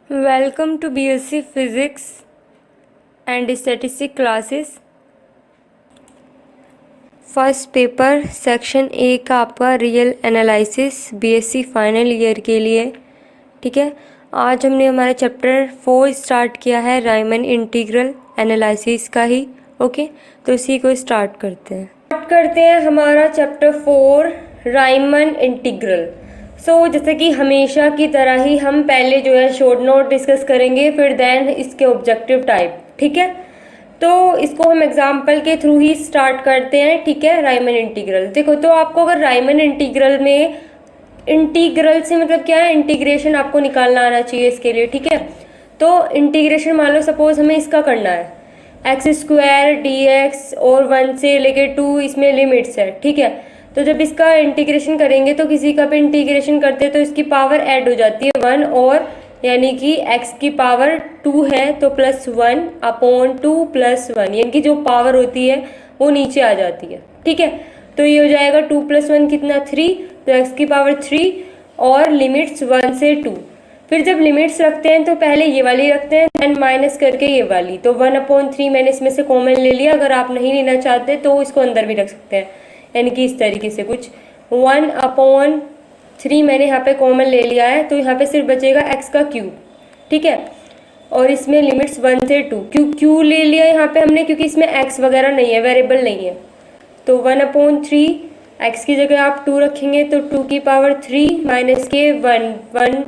Welcome to BSc physics and statistics classes. First paper section A का आपका real analysis BSc final year के लिए। ठीक है, आज हमने हमारा चैप्टर 4 स्टार्ट किया है, रायमन इंटीग्रल एनालिसिस का ही। ओके, तो इसी को स्टार्ट करते हैं हमारा चैप्टर 4 रायमन इंटीग्रल। जैसे कि हमेशा की तरह ही हम पहले जो है शॉर्ट नोट डिस्कस करेंगे, फिर देन इसके ऑब्जेक्टिव टाइप। ठीक है, तो इसको हम एग्जाम्पल के थ्रू ही स्टार्ट करते हैं। ठीक है, रायमन इंटीग्रल देखो, तो आपको अगर रायमन इंटीग्रल में इंटीग्रल से मतलब क्या है, इंटीग्रेशन आपको निकालना आना चाहिए इसके लिए। ठीक है, तो इंटीग्रेशन मान लो सपोज हमें इसका करना है x² dx और 1 से लेके 2 इसमें लिमिट्स है। ठीक है, तो जब इसका इंटीग्रेशन करेंगे तो किसी का भी इंटीग्रेशन करते हैं तो इसकी पावर ऐड हो जाती है 1, और यानी कि x की पावर 2 है तो +1/2 + 1, यानी कि जो पावर होती है वो नीचे आ जाती है। ठीक है, तो ये हो जाएगा 2 + 1 कितना 3, तो x की पावर 3 और लिमिट्स 1 से 2। फिर जब लिमिट्स रखते हैं तो पहले ये वाली रखते हैं, देन माइनस करके ये वाली। तो 1/3 मैंने इसमें से कॉमन ले लिया, अगर आप नहीं लेना चाहते तो इसको अंदर भी रख सकते हैं, यानी कि इस तरीके से कुछ 1/3 मैंने यहाँ पे कॉमन ले लिया है, तो यहाँ पे सिर्फ बचेगा x का क्यूब। ठीक है, और इसमें लिमिट्स 1 से 2। क्यों ले लिया यहाँ पे हमने, क्योंकि इसमें x वगैरह नहीं है, वेरिएबल नहीं है। तो 1/3 x की जगह आप 2 रखेंगे तो 2 की पावर 3 माइनस के 1,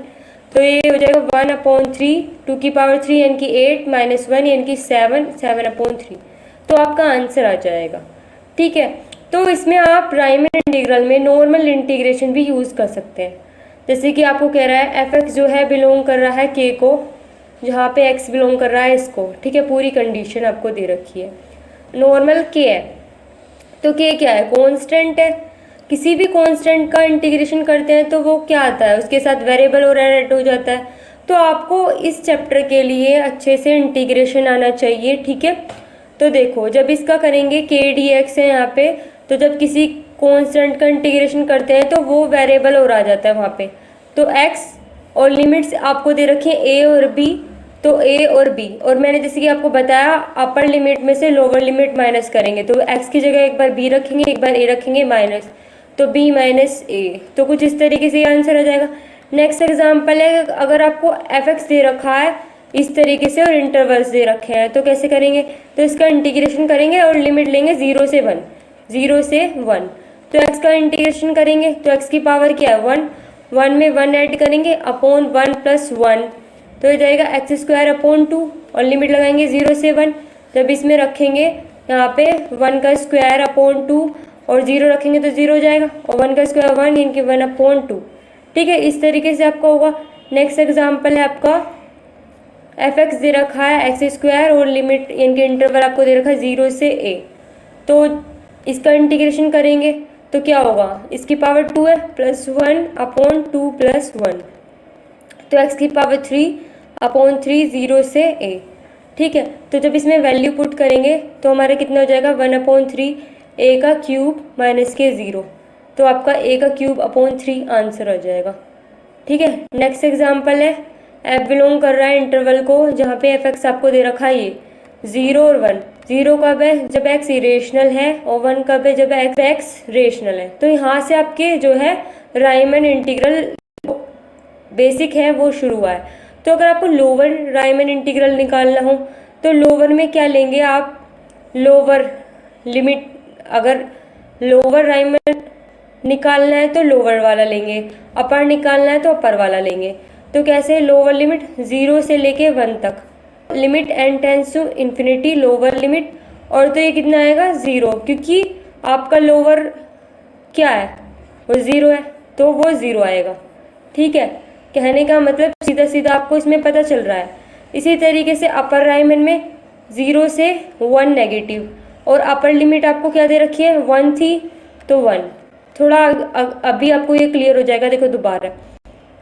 तो ये हो जाएगा 1/3, 2 की पावर 3 यानी कि 8 माइनस 1 यानी कि 7/3। तो आपका आंसर आ जाएगा। ठीक है, तो इसमें आप रायमन इंटीग्रल में नॉर्मल इंटीग्रेशन भी यूज़ कर सकते हैं। जैसे कि आपको कह रहा है f(x) जो है बिलोंग कर रहा है k को, जहाँ पे x बिलोंग कर रहा है इसको। ठीक है, पूरी कंडीशन आपको दे रखी है। नॉर्मल k है, तो k क्या है, कांस्टेंट है। किसी भी कांस्टेंट का इंटीग्रेशन करते हैं तो वो क्या आता है, उसके साथ वेरिएबल और ऐड हो जाता है। तो आपको इस चैप्टर के लिए अच्छे से इंटीग्रेशन आना चाहिए। ठीक है, तो देखो जब इसका करेंगे k dx है यहाँ पे, तो जब किसी कांस्टेंट का इंटीग्रेशन करते हैं तो वो वेरिएबल और आ जाता है वहाँ पे। तो x और लिमिट्स आपको दे रखी है a और b, तो a और b, और मैंने जैसे कि आपको बताया अपर लिमिट में से लोअर लिमिट माइनस करेंगे, तो x की जगह एक बार b रखेंगे, एक बार a रखेंगे माइनस, तो b माइनस a। तो कुछ इस तरीके से आंसर आ जाएगा। नेक्स्ट एग्जाम्पल है, अगर आपको f(x) दे रखा है इस तरीके से और इंटरवल्स दे रखे हैं, तो कैसे करेंगे, तो इसका इंटीग्रेशन करेंगे और लिमिट लेंगे 0 से 1, 0 से 1। तो x का इंटीग्रेशन करेंगे तो x की पावर क्या है 1, 1 में 1 ऐड करेंगे अपॉन 1 + 1, तो ये जाएगा x²/2, और लिमिट लगाएंगे 0 से 1। जब इसमें रखेंगे यहाँ पे 1²/2 और 0 रखेंगे तो 0 हो जाएगा, और 1² 1 यानी कि 1/2। ठीक है, इस तरीके से आपका होगा। नेक्स्ट एग्जाम्पल है आपका f(x) दे रखा है x² और लिमिट यानी कि इंटरवल आपको दे रखा है 0 से a। तो इसका इंटीग्रेशन करेंगे तो क्या होगा, इसकी पावर 2 है, +1/2 + 1, तो x की पावर 3/3 0 से a। ठीक है, तो जब इसमें वैल्यू पुट करेंगे तो हमारा कितना हो जाएगा 1/3 a का क्यूब माइनस के 0, तो आपका a का क्यूब/3 आंसर आ जाएगा। ठीक है, नेक्स्ट एग्जाम्पल है f बिलोंग कर रहा है इंटरवल को, जहाँ पे f(x) आपको दे रखा है ये 0 और 1। 0 कब है, जब x इरेशनल है, और 1 कब है, जब x रेशनल है। तो यहाँ से आपके जो है रायमन इंटीग्रल बेसिक है वो शुरू हुआ है। तो अगर आपको लोअर रायमन इंटीग्रल निकालना हो तो लोअर में क्या लेंगे आप, लोअर लिमिट, अगर लोअर रायमन निकालना है तो लोअर वाला लेंगे, अपर निकालना है तो अपर वाला लेंगे। तो कैसे, लोअर लिमिट 0 से लेके 1 तक, limit n tends to infinity lower limit, और तो ये कितना आएगा 0, क्योंकि आपका लोअर क्या है वो 0 है, तो वो 0 आएगा। ठीक है, कहने का मतलब सीधा सीधा आपको इसमें पता चल रहा है। इसी तरीके से अपर रायमन में 0 से 1 नेगेटिव, और अपर लिमिट आपको क्या दे रखी है 1 थी तो 1। थोड़ा अभी आपको ये क्लियर हो जाएगा। देखो दोबारा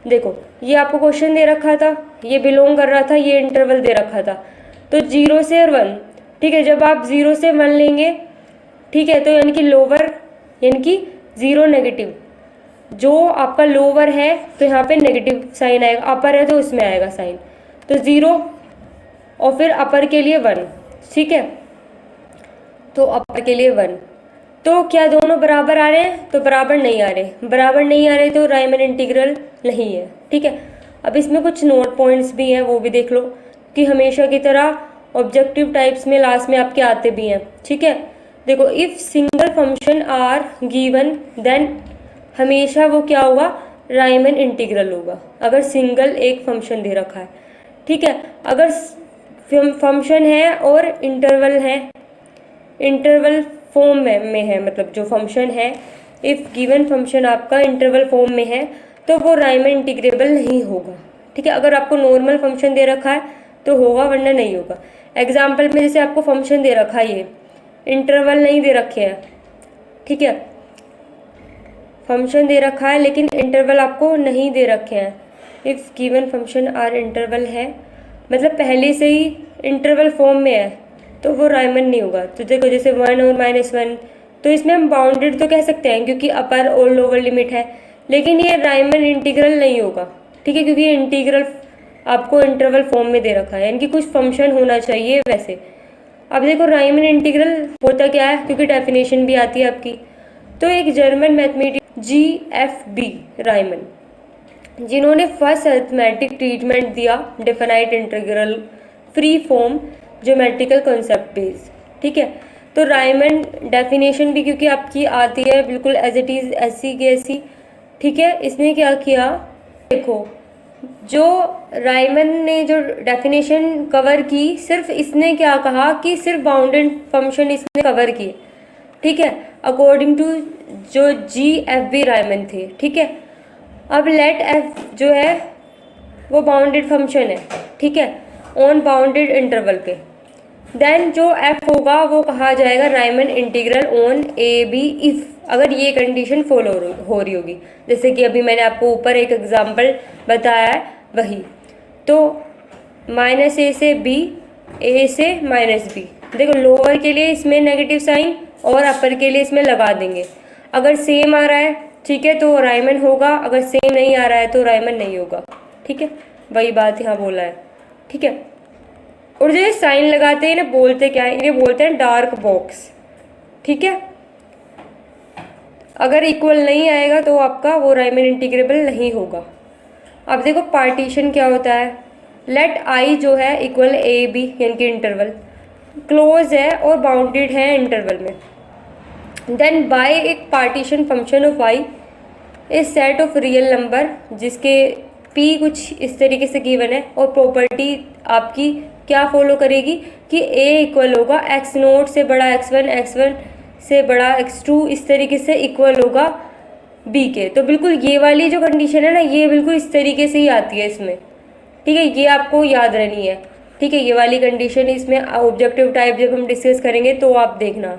देखो, ये आपको क्वेश्चन दे रखा था, ये बिलोंग कर रहा था, ये इंटरवल दे रखा था, तो 0 से और 1। ठीक है, जब आप 0 से 1 लेंगे, ठीक है, तो यानी कि लोअर यानी कि 0 नेगेटिव, जो आपका लोअर है तो यहाँ पे नेगेटिव साइन आएगा, अपर है तो उसमें आएगा साइन। तो 0 और फिर अपर के लिए 1, ठीक है। तो अपर के लिए 1, तो क्या दोनों बराबर आ रहे हैं? तो बराबर नहीं आ रहे, बराबर नहीं आ रहे तो राइमन इंटीग्रल नहीं है, ठीक है। अब इसमें कुछ नोट पॉइंट्स भी हैं, वो भी देख लो कि हमेशा की तरह ऑब्जेक्टिव टाइप्स में लास्ट में आपके आते भी हैं, ठीक है। देखो, if single function are given then हमेशा वो क्या होगा? राइमन इंटीग्रल होगा, अगर सिंगल एक फंक्शन दे रखा है, ठीक है। अगर फंक्शन है और इंटरवल है, इंटरवल फॉर्म में है, मतलब जो फंक्शन है, इफ गिवन फंक्शन आपका इंटरवल फॉर्म में है तो वो राइमन इंटीग्रेबल नहीं होगा, ठीक है। अगर आपको नॉर्मल फंक्शन दे रखा है तो होगा, वरना नहीं होगा। एग्जाम्पल में जैसे आपको फंक्शन दे रखा है, ये इंटरवल नहीं दे रखे हैं, ठीक है। फंक्शन दे रखा है लेकिन इंटरवल आपको नहीं दे रखे हैं। If given function R interval है, मतलब पहले से ही इंटरवल फॉर्म में है, तो वो राइमन नहीं होगा। तो देखो, जैसे 1 और -1, तो इसमें हम बाउंडेड तो कह सकते हैं क्योंकि अपर और लोअर लिमिट है, लेकिन ये राइमन इंटीग्रल नहीं होगा, ठीक है, क्योंकि इंटीग्रल आपको इंटरवल फॉर्म में दे रखा है, यानी कि कुछ फंक्शन होना चाहिए वैसे। अब देखो, राइमन इंटीग्रल होता क्या है, क्योंकि डेफिनेशन भी आती है आपकी। तो एक जर्मन मैथमेटिक GFB राइमन, जिन्होंने फर्स्ट अरिथमेटिक ट्रीटमेंट दिया definite integral free form geometrical concept base, ठीक है। तो राइमन डेफिनेशन भी क्योंकि आपकी आती है बिल्कुल एज इट इज़, ऐसी की ऐसी, ठीक है। इसने क्या किया, देखो, जो राइमन ने जो डेफिनेशन कवर की, सिर्फ इसने क्या कहा कि सिर्फ बाउंडेड फंक्शन इसने कवर किए, ठीक है, अकॉर्डिंग टू जो GFB राइमन थे, ठीक है। अब लेट F जो है वो बाउंडेड फंक्शन है, ठीक है, ऑन बाउंडेड इंटरवल पे, देन जो F होगा वो कहा जाएगा Riemann integral on AB if, अगर ये कंडीशन फॉलो हो रही होगी, जैसे कि अभी मैंने आपको ऊपर एक एग्जांपल बताया है वही। तो -a से b, a से -b, देखो लोअर के लिए इसमें नेगेटिव साइन और अपर के लिए इसमें लगा देंगे। अगर सेम आ रहा है, ठीक है, तो राइमन होगा, अगर सेम नहीं आ रहा है तो राइमन नहीं होगा, ठीक है। वही बात यहाँ बोला है, ठीक है। और जो साइन लगाते हैं इन्हें बोलते क्या है? इन्हें बोलते हैं डार्क बॉक्स, ठीक है। अगर इक्वल नहीं आएगा तो आपका वो राइमन इंटीग्रेबल नहीं होगा। अब देखो, पार्टीशन क्या होता है? लेट I जो है इक्वल AB, यानी कि इंटरवल क्लोज है और बाउंडेड है इंटरवल में, देन बाय एक पार्टीशन फंक्शन ऑफ I इस सेट ऑफ रियल नंबर जिसके P कुछ इस तरीके से गिवन है, और प्रॉपर्टी आपकी क्या फॉलो करेगी कि A इक्वल होगा x0 से बड़ा x1, x1 से बड़ा x2, इस तरीके से इक्वल होगा B के। तो बिल्कुल ये वाली जो कंडीशन है ना, ये बिल्कुल इस तरीके से ही आती है इसमें, ठीक है, ये आपको याद रहनी है, ठीक है। ये वाली कंडीशन इसमें ऑब्जेक्टिव टाइप जब हम डिस्कस करेंगे तो आप देखना।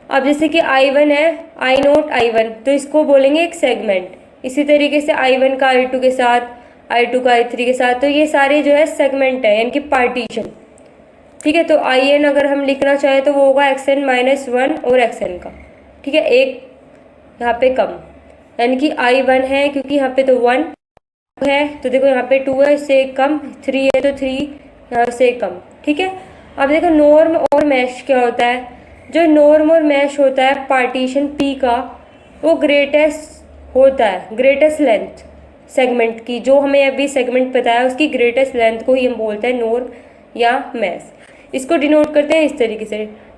अब जैसे कि I1 है, I0 I1, तो इसको बोलेंगे एक सेगमेंट। इसी तरीके से I1 का I2 के साथ, I2 का I3 के साथ, तो ये सारे जो है सेगमेंट है, यानी कि पार्टीशन, ठीक है। तो IN अगर हम लिखना चाहें तो वो होगा xn -1 और xn का, ठीक है, एक यहाँ पे कम, यानी कि I1 है क्योंकि यहाँ पे तो 1 है, तो देखो यहाँ पे 2 है, इससे एक कम, 3 है तो 3 यहाँ से कम, ठीक है। अब देखो, नॉर्म और मैश क्या होता है? जो नॉर्म और मैश होता है पार्टीशन P का, वो ग्रेटेस्ट होता है, ग्रेटेस्ट लेंथ सेगमेंट की, जो हमें अभी सेगमेंट पता है उसकी ग्रेटेस्ट लेंथ को ही हम बोलते हैं नॉर्म या मैश। इसको डिनोट करते हैं इस तरीके से,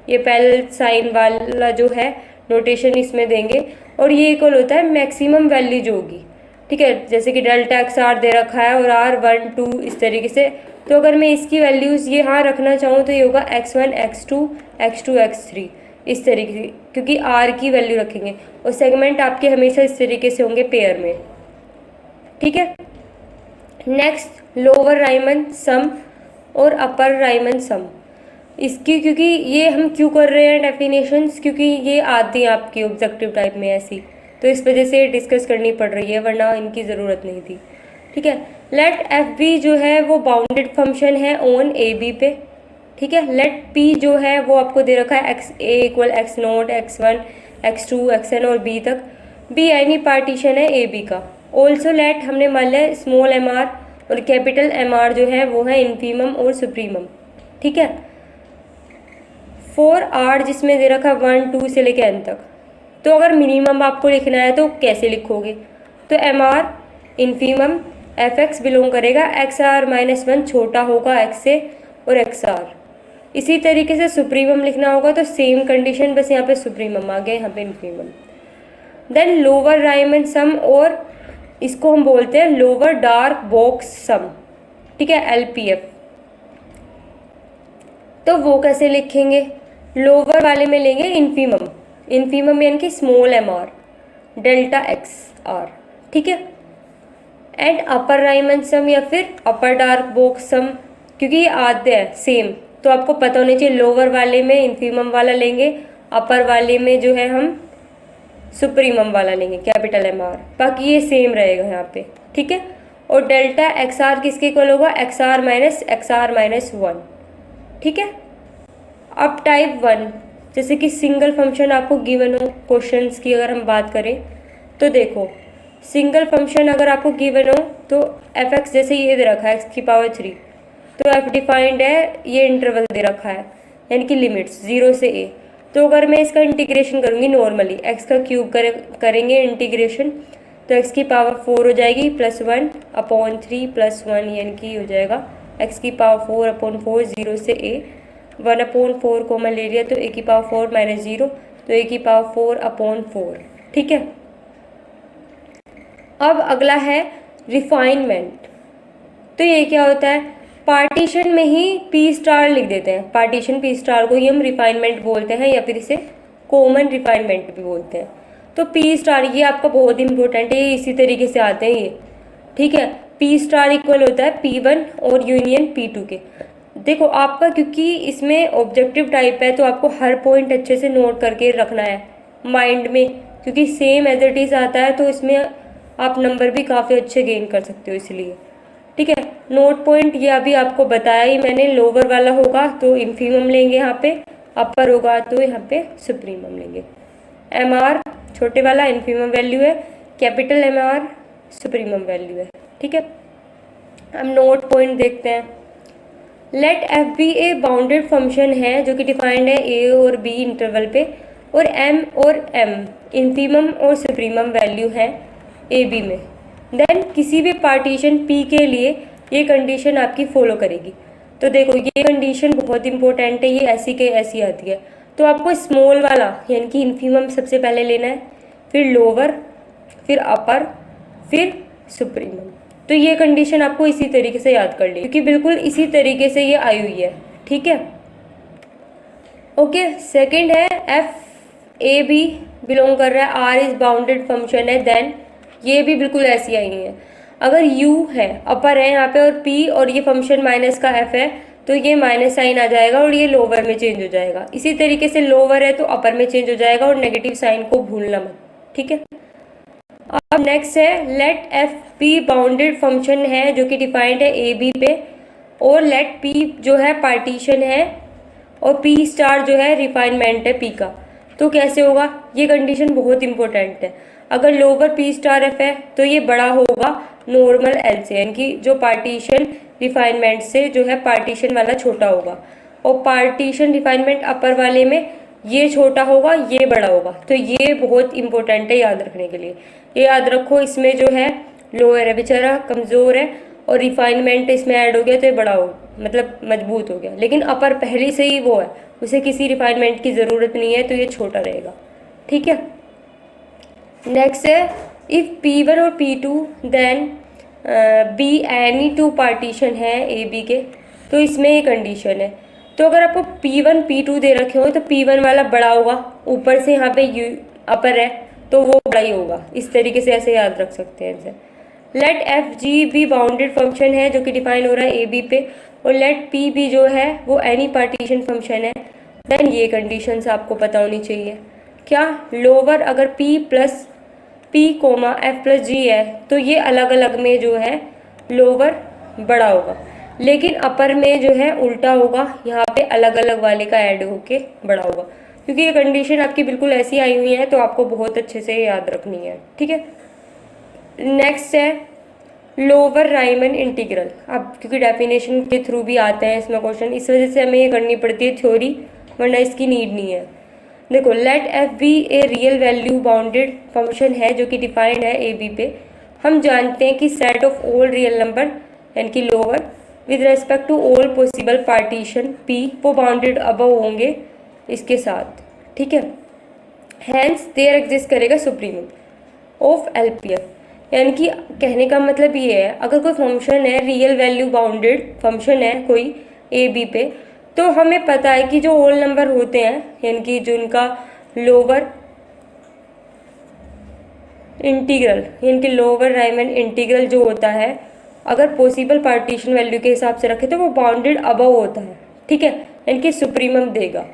ये पैरेलल साइन वाला जो है नोटेशन इसमें देंगे, और ये इक्वल होता है मैक्सिमम वैल्यू जो होगी, ठीक है। जैसे कि डेल्टा XR दे रखा है और R 1 2 इस तरीके से, तो अगर मैं इसकी वैल्यूज़ ये यहाँ रखना चाहूँ तो ये होगा x1 x2 x2 x3 इस तरीके से, क्योंकि R की वैल्यू रखेंगे, और सेगमेंट आपके हमेशा इस तरीके से होंगे पेयर में, ठीक है। नेक्स्ट, लोअर राइमन सम और अपर राइमन सम। इसकी क्योंकि ये हम क्यों कर रहे हैं डेफिनेशंस, क्योंकि ये आती हैं आपकी ऑब्जेक्टिव टाइप में ऐसी, तो इस वजह से डिस्कस करनी पड़ रही है, वरना इनकी ज़रूरत नहीं थी, ठीक है। लेट FB जो है वो बाउंडेड फंक्शन है ऑन AB पे, ठीक है। लेट P जो है वो आपको दे रखा है A equal x0 x1 x2 xn और B तक, B यानी पार्टीशन है AB का। ऑल्सो लेट हमने मान लिया स्मॉल mr और कैपिटल एम आर जो है वो है इन्फीमम और सुप्रीमम। ठीक है, फॉर आर जिसमें दे रखा 1 2 से लेके एन तक, तो अगर मिनिमम आपको लिखना है तो कैसे लिखोगे, तो M R infimum F X belong करेगा एक्स आर माइनस 1 छोटा होगा एक्स से और एक्स आर। इसी तरीके से सुप्रीमम लिखना होगा तो सेम कंडीशन, बस यहाँ पे सुप्रीमम आ गया, यहाँ पे इन्फीमम। देन लोअर राइमन सम, और इसको हम बोलते हैं लोअर डार्क बॉक्स सम। ठीक है, LPF। तो वो कैसे लिखेंगे, लोअर वाले में लेंगे इन्फीमम, इन्फीमम यानी कि small M R delta X R. ठीक है, एंड अपर राइमन सम या फिर अपर डार्क बॉक्स सम, क्योंकि ये आते हैं सेम तो आपको पता होना चाहिए, लोअर वाले में इन्फीमम वाला लेंगे, अपर वाले में जो है हम सुप्रीमम वाला लेंगे कैपिटल एम आर, बाकी ये सेम रहेगा यहाँ पे। ठीक है, और डेल्टा एक्स आर किसके इक्वल होगा, एक्स आर माइनस 1। ठीक है, अब टाइप 1 जैसे कि सिंगल फंक्शन आपको गिवन हो, क्वेश्चंस की अगर हम बात करें तो देखो सिंगल फंक्शन अगर आपको गिवन हो तो एफ एक्स जैसे ये दे रखा है एक्स की पावर 3, तो एफ डिफाइंड है, ये इंटरवल दे रखा है यानी कि लिमिट्स 0 से a। तो अगर मैं इसका इंटीग्रेशन करूँगी नॉर्मली, एक्स का क्यूब करेंगे इंटीग्रेशन, तो एक्स की पावर 4 हो जाएगी +1 अपॉन 3 +1 यानी कि हो जाएगा एक्स की पावर 4 अपॉन 4 0 से a। 1 अपॉन 4 को मैं ले लिया तो a की पावर 4 माइनस 0, तो a की पावर 4 अपॉन 4। ठीक है, अब अगला है रिफाइनमेंट। तो ये क्या होता है, पार्टीशन में ही पी स्टार लिख देते हैं, पार्टीशन पी स्टार को ही हम रिफाइनमेंट बोलते हैं या फिर इसे कॉमन रिफाइनमेंट भी बोलते हैं। तो पी स्टार ये आपका बहुत इंपॉर्टेंट है, ये इसी तरीके से आते हैं ये। ठीक है, पी स्टार इक्वल होता है P1 और यूनियन P2 के। देखो आपका क्योंकि इसमें ऑब्जेक्टिव टाइप है तो आपको हर पॉइंट अच्छे से नोट करके रखना है माइंड में, क्योंकि सेम एज इट इज आता है तो इसमें आप नंबर भी काफ़ी अच्छे गेन कर सकते हो इसलिए। ठीक है, नोट पॉइंट ये अभी आपको बताया ही मैंने, लोअर वाला होगा तो इन्फीमम लेंगे यहाँ पे, अपर होगा तो यहाँ पे सुप्रीमम लेंगे। एम आर छोटे वाला इन्फीमम वैल्यू है, capital M R supremum value है। ठीक है, हम नोट पॉइंट देखते हैं। Let F be a bounded function है जो कि डिफाइंड है ए और बी इंटरवल पे, और एम और एम इन्फीमम और सुप्रीमम वैल्यू है ए बी में। देन किसी भी पार्टीशन पी के लिए ये कंडीशन आपकी फॉलो करेगी। तो देखो ये कंडीशन बहुत इंपॉर्टेंट है, ये ऐसी के ऐसी आती है। तो आपको स्मॉल वाला यानी कि इन्फीमम सबसे पहले लेना है, फिर लोअर, फिर अपर, फिर सुप्रीमम। तो ये कंडीशन आपको इसी तरीके से याद कर ली, क्योंकि बिल्कुल इसी तरीके से ये आई हुई है। ठीक है, ओके। सेकंड है एफ ए बी बिलोंग कर रहा है, आर इज बाउंडेड फंक्शन है, देन ये भी बिल्कुल ऐसी आई है। अगर u है, अपर है यहाँ पे, और p और ये फंक्शन माइनस का f है, तो ये माइनस साइन आ जाएगा और ये लोअर में चेंज हो जाएगा। इसी तरीके से लोअर है तो अपर में चेंज हो जाएगा, और नेगेटिव साइन को भूलना मत। ठीक है, अब नेक्स्ट है let F P bounded function है जो कि डिफाइंड है ए बी पे, और लेट p जो है पार्टीशन है और p स्टार जो है रिफाइनमेंट है p का। तो कैसे होगा, ये कंडीशन बहुत इंपॉर्टेंट है। अगर लोअर p स्टार f है तो ये बड़ा होगा नॉर्मल l से, यानी कि जो पार्टीशन रिफाइनमेंट से जो है पार्टीशन वाला छोटा होगा, और पार्टीशन रिफाइनमेंट अपर वाले में ये छोटा होगा ये बड़ा होगा। तो ये बहुत इंपॉर्टेंट है याद रखने के लिए, ये याद रखो। इसमें जो है लोअर है बेचारा कमज़ोर है, और रिफाइनमेंट इसमें ऐड हो गया तो ये बड़ा हो मतलब मजबूत हो गया, लेकिन अपर पहले से ही वो है, उसे किसी रिफाइनमेंट की ज़रूरत नहीं है, तो ये छोटा रहेगा। ठीक है, नेक्स्ट है इफ़ P1 और P2 then be any two partition है ए बी के, तो इसमें ये कंडीशन है। तो अगर आपको P1 P2 दे रखे हो तो P1 वाला बड़ा होगा, ऊपर से यहाँ पे यू अपर है तो वो बड़ा ही होगा। इस तरीके से ऐसे याद रख सकते हैं इसे। लेट एफ जी भी बाउंडेड फंक्शन है जो कि डिफाइन हो रहा है ए बी पे, और लेट पी भी जो है वो एनी पार्टीशन फंक्शन है, देन ये कंडीशंस आपको पता होनी चाहिए। क्या, लोअर अगर p plus p comma f plus g है तो ये अलग अलग में जो है लोअर बड़ा होगा, लेकिन अपर में जो है उल्टा होगा, यहाँ पे अलग अलग वाले का ऐड होके बड़ा होगा। क्योंकि ये कंडीशन आपकी बिल्कुल ऐसी आई हुई है तो आपको बहुत अच्छे से याद रखनी है। ठीक है, नेक्स्ट है लोअर राइमन इंटीग्रल, अब क्योंकि डेफिनेशन के थ्रू भी आते हैं इसमें क्वेश्चन, इस वजह से हमें ये करनी पड़ती है थ्योरी, वरना इसकी नीड नहीं है। देखो, let F be a real value bounded function है जो कि डिफाइंड है ए बी पे। हम जानते हैं कि set of all real number यानी कि lower with respect to all possible partition P, वो बाउंडेड अबव होंगे इसके साथ, ठीक है। हैंस देयर एग्जिस्ट करेगा सुप्रीमम ऑफ एलपीएफ, यानी कि कहने का मतलब ये है, अगर कोई फंक्शन है रियल वैल्यू बाउंडेड फंक्शन है कोई ए बी पे, तो हमें पता है कि जो होल नंबर होते हैं यानी कि जो उनका लोअर इंटीग्रल यानी कि लोअर राइमन इंटीग्रल जो होता है, अगर पॉसिबल पार्टीशन वैल्यू के हिसाब से रखे तो वो बाउंडेड अबव होता है, ठीक है, यानी कि सुप्रीमम देगा।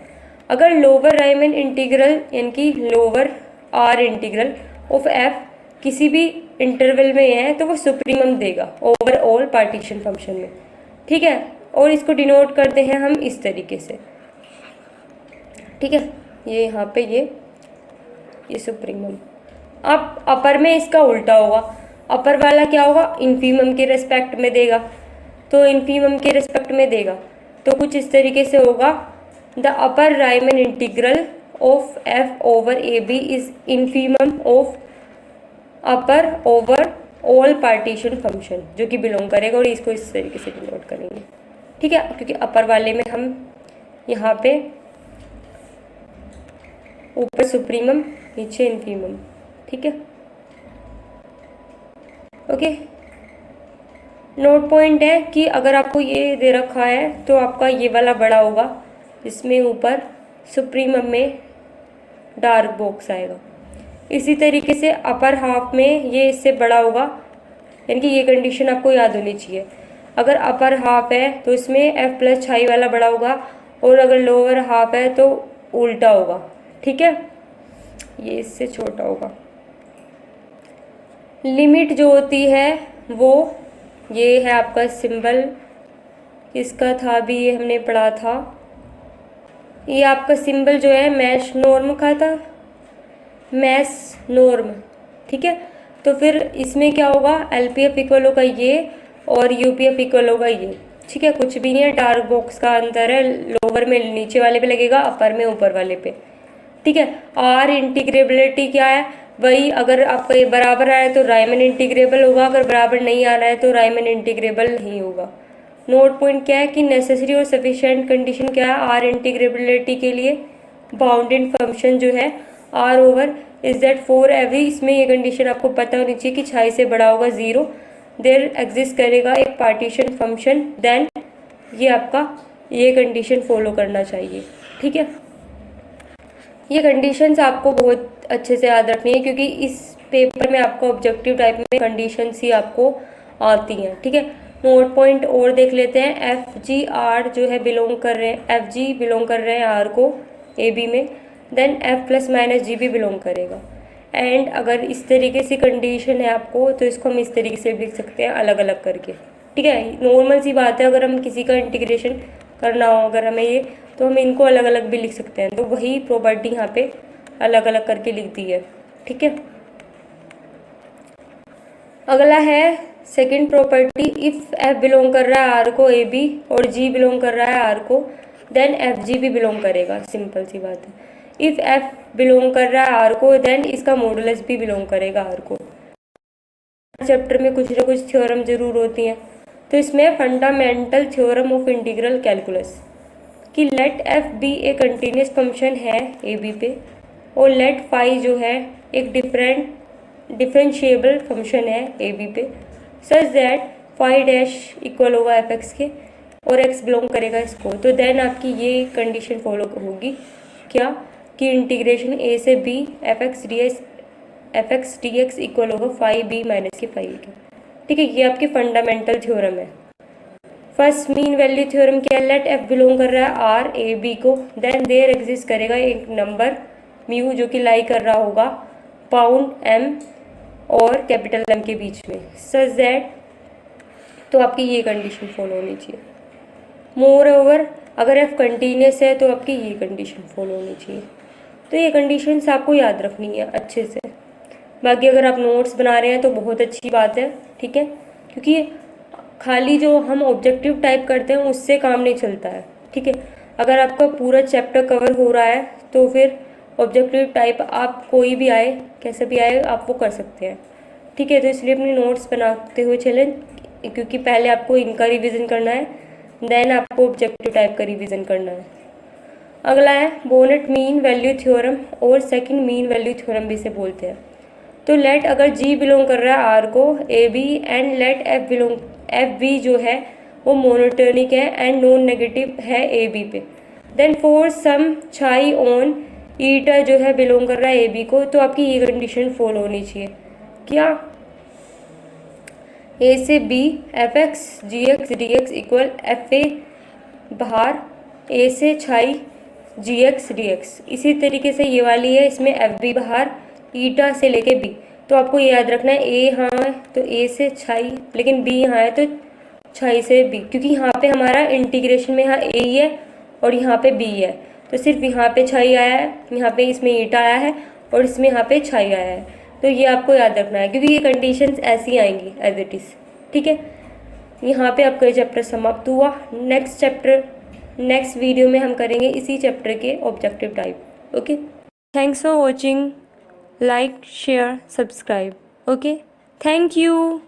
अगर लोअर राइमन इंटीग्रल यानी कि lower R integral of F किसी भी इंटरवल में है तो वो सुप्रीमम देगा ओवर ऑल पार्टीशन फंक्शन में, ठीक है। और इसको डिनोट करते हैं हम इस तरीके से, ठीक है, ये यहाँ पे ये सुप्रीमम। अब अपर में इसका उल्टा होगा, अपर वाला क्या होगा, इन्फीमम के रेस्पेक्ट में देगा, तो इन्फीमम के रेस्पेक्ट में देगा तो कुछ इस तरीके से होगा, the upper Riemann integral of F over A B is infimum of upper over all partition function जो कि बिलोंग करेगा, और इसको इस तरीके से डिनोट करेंगे, ठीक है, क्योंकि अपर वाले में हम यहाँ पे ऊपर सुप्रीमम नीचे इन्फीमम, ठीक है, ओके। नोट पॉइंट है कि अगर आपको ये दे रखा है तो आपका ये वाला बड़ा होगा, इसमें ऊपर सुप्रीमम में डार्क बॉक्स आएगा। इसी तरीके से अपर हाफ में ये इससे बड़ा होगा, यानी कि ये कंडीशन आपको याद होनी चाहिए। अगर अपर हाफ है तो इसमें एफ प्लस छाई वाला बड़ा होगा, और अगर लोअर हाफ है तो उल्टा होगा, ठीक है, ये इससे छोटा होगा। लिमिट जो होती है वो ये है आपका सिंबल, इसका था भी ये हमने पढ़ा था, ये आपका सिंबल जो है मैश नॉर्म का था, मैश नॉर्म, ठीक है। तो फिर इसमें क्या होगा, एलपीएफ इक्वल होगा ये और यूपीएफ इक्वल होगा ये, ठीक है, कुछ भी नहीं है, डार्क बॉक्स का अंतर है, लोअर में नीचे वाले पे लगेगा, अपर में ऊपर वाले पे, ठीक है। आर इंटीग्रेबिलिटी क्या है, वही अगर आपका ये बराबर आया तो राइमन इंटीग्रेबल होगा, अगर बराबर नहीं आ रहा है तो राइमन इंटीग्रेबल नहीं होगा। नोट पॉइंट क्या है कि नेसेसरी और सफिशिएंट कंडीशन क्या है आर इंटीग्रेबिलिटी के लिए, बाउंडेड फंक्शन जो है R over is that for every, इसमें ये कंडीशन आपको पता होनी चाहिए कि छाई से बड़ा होगा 0, देर एग्जिस्ट करेगा एक पार्टीशन फंक्शन, देन ये आपका ये कंडीशन फॉलो करना चाहिए, ठीक है। ये कंडीशंस आपको बहुत अच्छे से याद रखनी है क्योंकि इस पेपर में आपको ऑब्जेक्टिव टाइप में कंडीशंस ही आपको आती हैं, ठीक है। नोट पॉइंट और देख लेते हैं, एफ जी आर जो है बिलोंग कर रहे हैं, एफ जी बिलोंग कर रहे हैं आर को ए बी में, देन एफ प्लस माइनस जी भी बिलोंग करेगा। एंड अगर इस तरीके से कंडीशन है आपको तो इसको हम इस तरीके से लिख सकते हैं अलग अलग करके, ठीक है। नॉर्मल सी बात है, अगर हम किसी का इंटीग्रेशन करना हो अगर हमें ये, तो हम इनको अलग अलग भी लिख सकते हैं, तो वही प्रॉपर्टी यहाँ पे अलग अलग करके लिख दी है, ठीक है। अगला है second property, if F belong कर रहा है आर को ए बी और जी बिलोंग कर रहा है आर को, देन एफ जी भी बिलोंग करेगा, सिंपल सी बात है। इफ एफ बिलोंग कर रहा है आर को, देन इसका मॉडुलस भी बिलोंग करेगा आर को। चैप्टर में कुछ ना कुछ थ्योरम जरूर होती हैं, तो इसमें fundamental theorem of integral calculus कि let F be a continuous function है ए बी पे, और लेट फाई जो है एक डिफरेंशिएबल फंक्शन है ए बी पे, such that phi dash equal होगा एफ एक्स के और एक्स बिलोंग करेगा इसको, तो देन आपकी ये कंडीशन फॉलो होगी क्या कि इंटीग्रेशन ए से B F X D X equal होगा फाई बी माइनस के फाई के, ठीक है। ये आपकी फंडामेंटल थ्योरम है। फर्स्ट मीन वैल्यू थ्योरम क्या है, लेट एफ बिलोंग कर रहा है आर ए बी को, देन देयर एग्जिस्ट करेगा एक नंबर म्यू जो कि लाई कर रहा होगा पाउंड एम और कैपिटल एम के बीच में, सच दैट, तो आपकी ये कंडीशन फॉलो होनी चाहिए। मोर ओवर अगर एफ कंटिन्यूस है तो आपकी ये कंडीशन फॉलो होनी चाहिए। तो ये कंडीशंस आपको याद रखनी है अच्छे से। बाकी अगर आप नोट्स बना रहे हैं तो बहुत अच्छी बात है, ठीक है। क्योंकि खाली जो हम ऑब्जेक्टिव टाइप करते हैं उससे काम नहीं चलता है, ठीक है। अगर आपका पूरा चैप्टर कवर हो रहा है तो फिर ऑब्जेक्टिव टाइप आप कोई भी आए कैसे भी आए आप वो कर सकते हैं, ठीक है। तो इसलिए अपने नोट्स बनाते हुए चलें, क्योंकि पहले आपको इनका रिवीजन करना है, देन आपको ऑब्जेक्टिव टाइप का रिवीजन करना है। अगला है बोनेट मीन वैल्यू थ्योरम, और सेकंड मीन वैल्यू थ्योरम भी इसे बोलते हैं। तो लेट अगर जी बिलोंग कर रहा है आर को A B, and let F be जो है वो मोनोटोनिक है एंड नॉन नेगेटिव है ए बी पे, then for some chi on ईटा जो है बिलोंग कर रहा है ए बी को, तो आपकी ये कंडीशन फॉलो होनी चाहिए। क्या? ए से B F X G X D X equal F A बाहर ए से छाई जी एक्स डी एक्स। इसी तरीके से ये वाली है, इसमें एफ बी बाहर ईटा से लेके बी। तो आपको ये याद रखना है ए यहाँ है तो ए से छाई, लेकिन बी यहाँ है तो छाई से बी, क्योंकि यहाँ पे हमारा इंटीग्रेशन में यहाँ ए ही है और यहाँ पे बी है, तो सिर्फ यहाँ पे छाई आया है, यहाँ पे इसमें ईटा आया है और इसमें यहाँ पे छाई आया है। तो ये आपको याद रखना है, क्योंकि ये कंडीशंस ऐसी आएंगी एज इट इज़, ठीक है। यहाँ पे आपका चैप्टर समाप्त हुआ। नेक्स्ट वीडियो में हम करेंगे इसी चैप्टर के objective type. Okay, thanks for watching, like share subscribe. Okay, thank you.